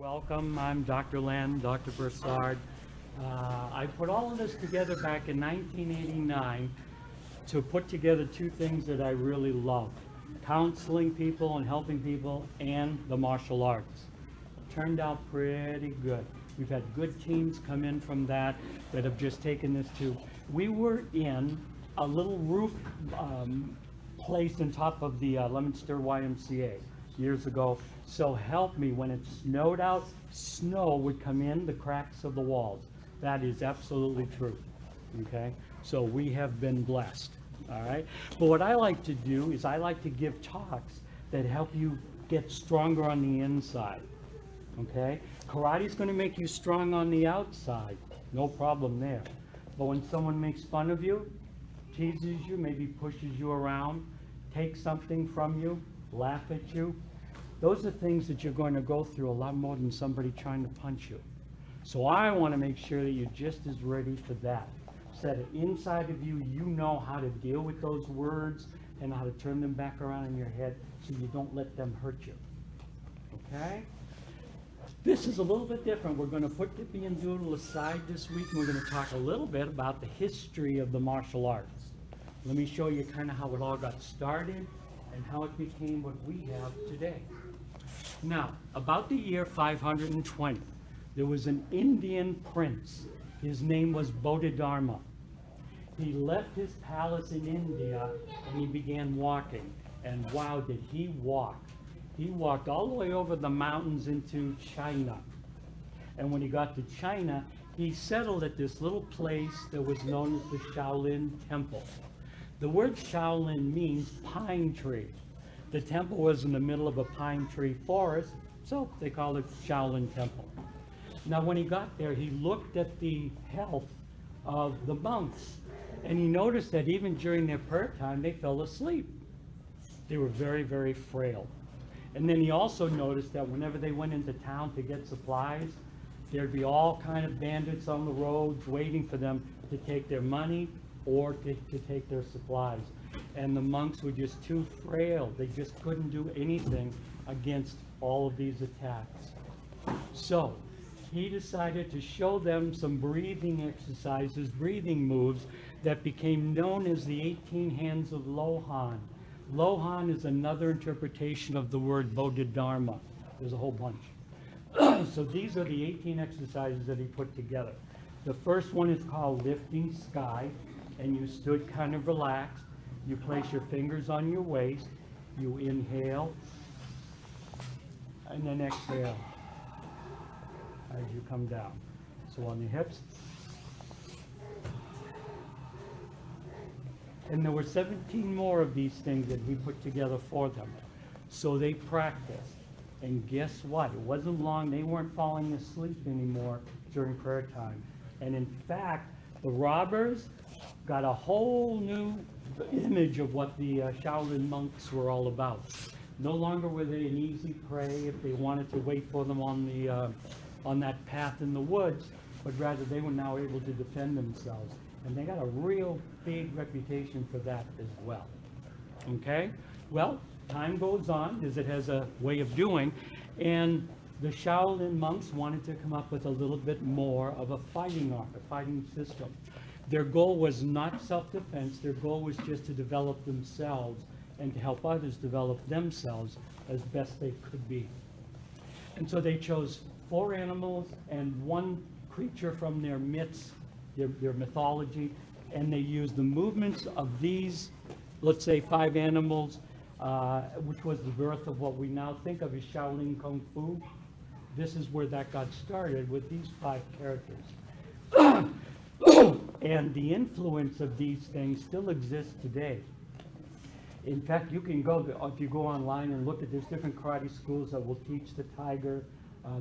Welcome, I'm Dr. Len, Dr. Broussard. I put all of this together back in 1989 to put together two things that I really love: counseling people and helping people, and the martial arts. Turned out pretty good. We've had good teams come in from that have just taken this to. We were in a little roof place on top of the Leominster YMCA years ago. So help me, when it snowed out, snow would come in the cracks of the walls. That is absolutely true, okay? So we have been blessed, all right? But what I like to do is I like to give talks that help you get stronger on the inside, okay? Karate's gonna make you strong on the outside, no problem there. But when someone makes fun of you, teases you, maybe pushes you around, takes something from you, laugh at you, those are things that you're going to go through a lot more than somebody trying to punch you. So I want to make sure that you're just as ready for that. So that inside of you, you know how to deal with those words and how to turn them back around in your head so you don't let them hurt you. Okay? This is a little bit different. We're going to put Dippy and Doodle aside this week, and we're going to talk a little bit about the history of the martial arts. Let me show you kind of how it all got started and how it became what we have today. Now, about the year 520, there was an Indian prince. His name was Bodhidharma. He left his palace in India and he began walking. And wow, did he walk. He walked all the way over the mountains into China. And when he got to China, he settled at this little place that was known as the Shaolin Temple. The word Shaolin means pine tree. The temple was in the middle of a pine tree forest, so they called it Shaolin Temple. Now when he got there, he looked at the health of the monks, and he noticed that even during their prayer time, they fell asleep. They were very, very frail. And then he also noticed that whenever they went into town to get supplies, there'd be all kind of bandits on the roads waiting for them to take their money or to take their supplies. And the monks were just too frail. They just couldn't do anything against all of these attacks. So he decided to show them some breathing exercises, breathing moves that became known as the 18 hands of Lohan. Lohan is another interpretation of the word Bodhidharma. There's a whole bunch. So these are the 18 exercises that he put together. The first one is called lifting sky, and you stood kind of relaxed. You place your fingers on your waist, you inhale, and then exhale as you come down. So on the hips. And there were 17 more of these things that he put together for them. So they practiced. And guess what? It wasn't long. They weren't falling asleep anymore during prayer time. And in fact, the robbers got a whole new image of what the Shaolin monks were all about. No longer were they an easy prey if they wanted to wait for them on that path in the woods, but rather they were now able to defend themselves. And they got a real big reputation for that as well. Okay? Well, time goes on, as it has a way of doing, and the Shaolin monks wanted to come up with a little bit more of a fighting art, a fighting system. Their goal was not self-defense. Their goal was just to develop themselves and to help others develop themselves as best they could be. And so they chose 4 animals and 1 creature from their myths, their mythology, and they used the movements of these, let's say 5 animals, which was the birth of what we now think of as Shaolin Kung Fu. This is where that got started, with these 5 characters. And the influence of these things still exists today. In fact, you can go, if you go online and look at, there's different karate schools that will teach the tiger,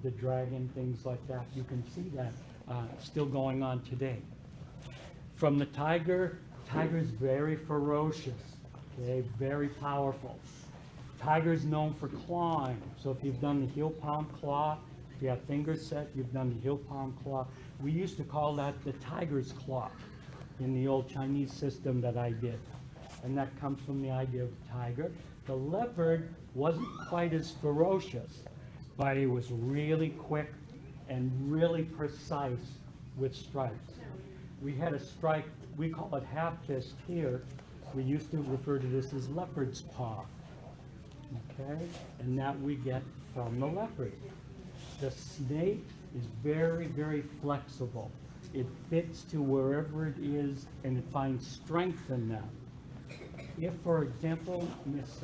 the dragon, things like that. You can see that still going on today. From the tiger, tiger's very ferocious, okay, very powerful. Tiger's known for clawing. So if you've done the heel palm claw, if you have fingers set, you've done the heel palm claw. We used to call that the tiger's claw in the old Chinese system that I did. And that comes from the idea of the tiger. The leopard wasn't quite as ferocious, but he was really quick and really precise with strikes. We had a strike, we call it half fist here. We used to refer to this as leopard's paw. Okay, and that we get from the leopard. The snake is very, very flexible. It fits to wherever it is, and it finds strength in that. If, for example, Miss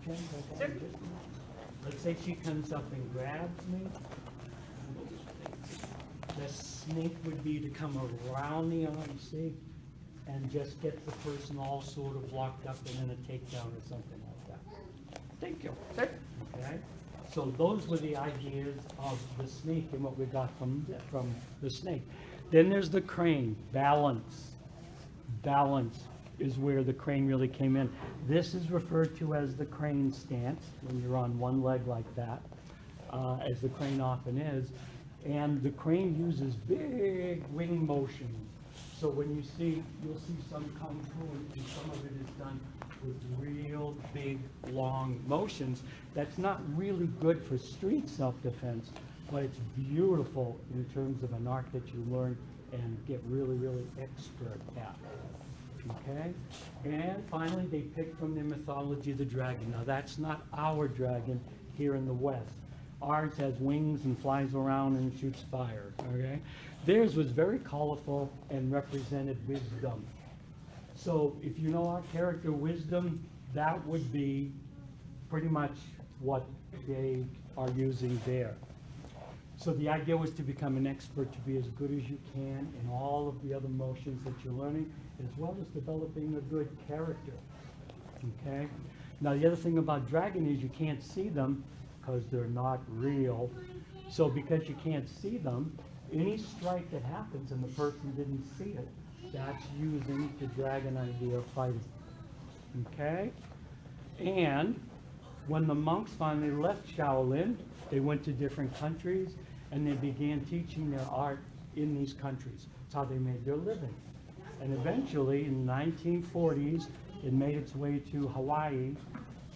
Jen, let's say she comes up and grabs me, the snake would be to come around the arm, see, and just get the person all sort of locked up and then a takedown or something like that. Thank you. Okay? So those were the ideas of the snake and what we got from the snake. Then there's the crane, balance. Balance is where the crane really came in. This is referred to as the crane stance, when you're on one leg like that, as the crane often is. And the crane uses big wing motions. So when you'll see some kung fu, and some of it is done with real big, long motions. That's not really good for street self-defense, but it's beautiful in terms of an art that you learn and get really, really expert at. Okay? And finally, they picked from their mythology the dragon. Now, that's not our dragon here in the West. Ours has wings and flies around and shoots fire, okay? Theirs was very colorful and represented wisdom. So if you know our character Wisdom, that would be pretty much what they are using there. So the idea was to become an expert, to be as good as you can in all of the other motions that you're learning, as well as developing a good character, okay? Now the other thing about dragon is you can't see them because they're not real. So because you can't see them, any strike that happens and the person didn't see it, that's using the dragon idea of fighting, okay? And when the monks finally left Shaolin, they went to different countries and they began teaching their art in these countries. That's how they made their living. And eventually, in the 1940s, it made its way to Hawaii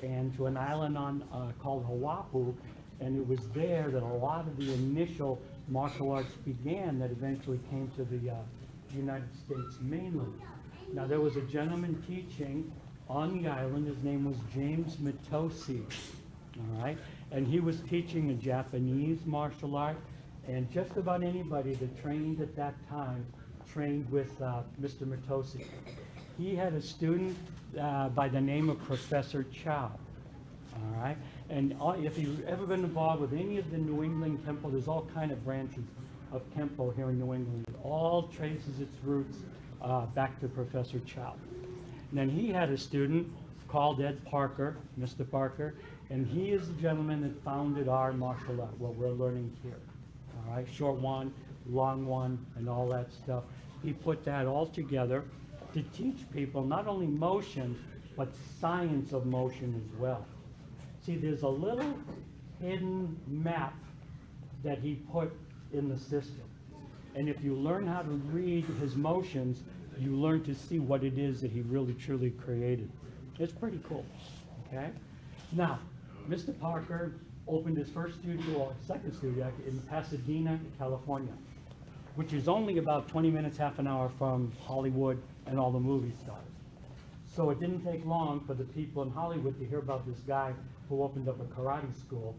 and to an island called Oahu, and it was there that a lot of the initial martial arts began that eventually came to the United States mainland. Now, there was a gentleman teaching on the island. His name was James Mitose, all right? And he was teaching a Japanese martial art, and just about anybody that trained at that time trained with Mr. Mitose. He had a student by the name of Professor Chow, all right? And if you've ever been involved with any of the New England Temple, there's all kind of branches of Kenpo here in New England. It all traces its roots back to Professor Chow. And then he had a student called Ed Parker, Mr. Parker, and he is the gentleman that founded our martial art, what we're learning here. All right, short one, long one, and all that stuff. He put that all together to teach people not only motion, but science of motion as well. See, there's a little hidden map that he put in the system. And if you learn how to read his motions, you learn to see what it is that he really truly created. It's pretty cool, okay? Now, Mr. Parker opened his first studio, or second studio, in Pasadena, California, which is only about 20 minutes, half an hour from Hollywood and all the movie stars. So it didn't take long for the people in Hollywood to hear about this guy who opened up a karate school,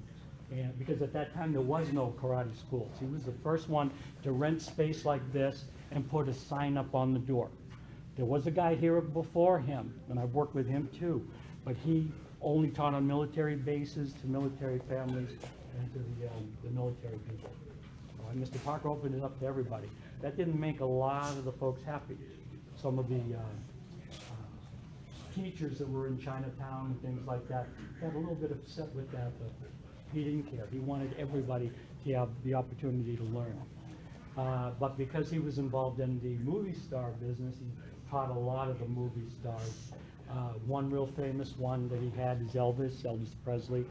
and because at that time there was no karate schools. He was the first one to rent space like this and put a sign up on the door. There was a guy here before him, and I've worked with him too, but he only taught on military bases to military families and to the military people. And Mr. Parker opened it up to everybody. That didn't make a lot of the folks happy. Some of the teachers that were in Chinatown and things like that got a little bit upset with that, but he didn't care. He wanted everybody to have the opportunity to learn. But because he was involved in the movie star business, he taught a lot of the movie stars. One real famous one that he had is Elvis Presley.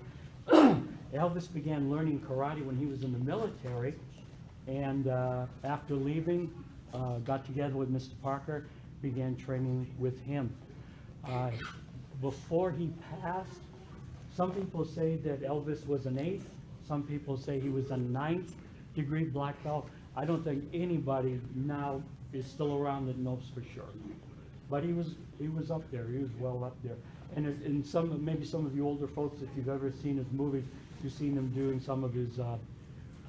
Elvis began learning karate when he was in the military, and after leaving, got together with Mr. Parker, began training with him. Before he passed, some people say that Elvis was an 8th, some people say he was a 9th degree black belt. I don't think anybody now is still around that knows for sure. But he was up there, he was well up there. And in maybe some of you older folks, if you've ever seen his movies, you've seen him doing some of his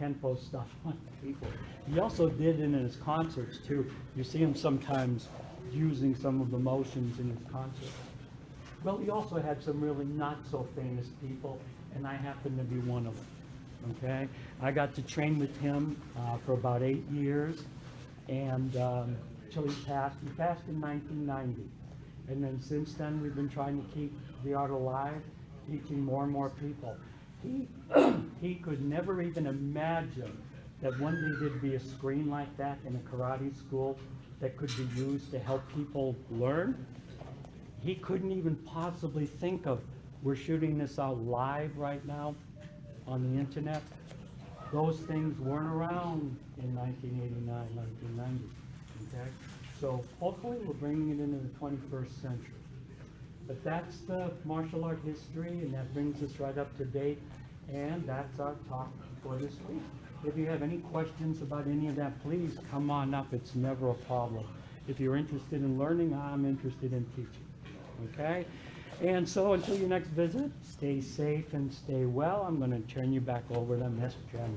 Kenpo stuff on people. He also did it in his concerts too. You see him sometimes using some of the motions in his concerts. Well, he also had some really not so famous people, and I happen to be one of them. Okay, I got to train with him for about 8 years, and till he passed. He passed in 1990, and then since then we've been trying to keep the art alive, teaching more and more people. He could never even imagine that one day there'd be a screen like that in a karate school that could be used to help people learn. He couldn't even possibly think of, we're shooting this out live right now on the internet. Those things weren't around in 1989, 1990, okay? So hopefully we're bringing it into the 21st century. But that's the martial art history, and that brings us right up to date, and that's our talk for this week. If you have any questions about any of that, please come on up. It's never a problem. If you're interested in learning, I'm interested in teaching, okay? And so until your next visit, stay safe and stay well. I'm going to turn you back over to Miss Jen.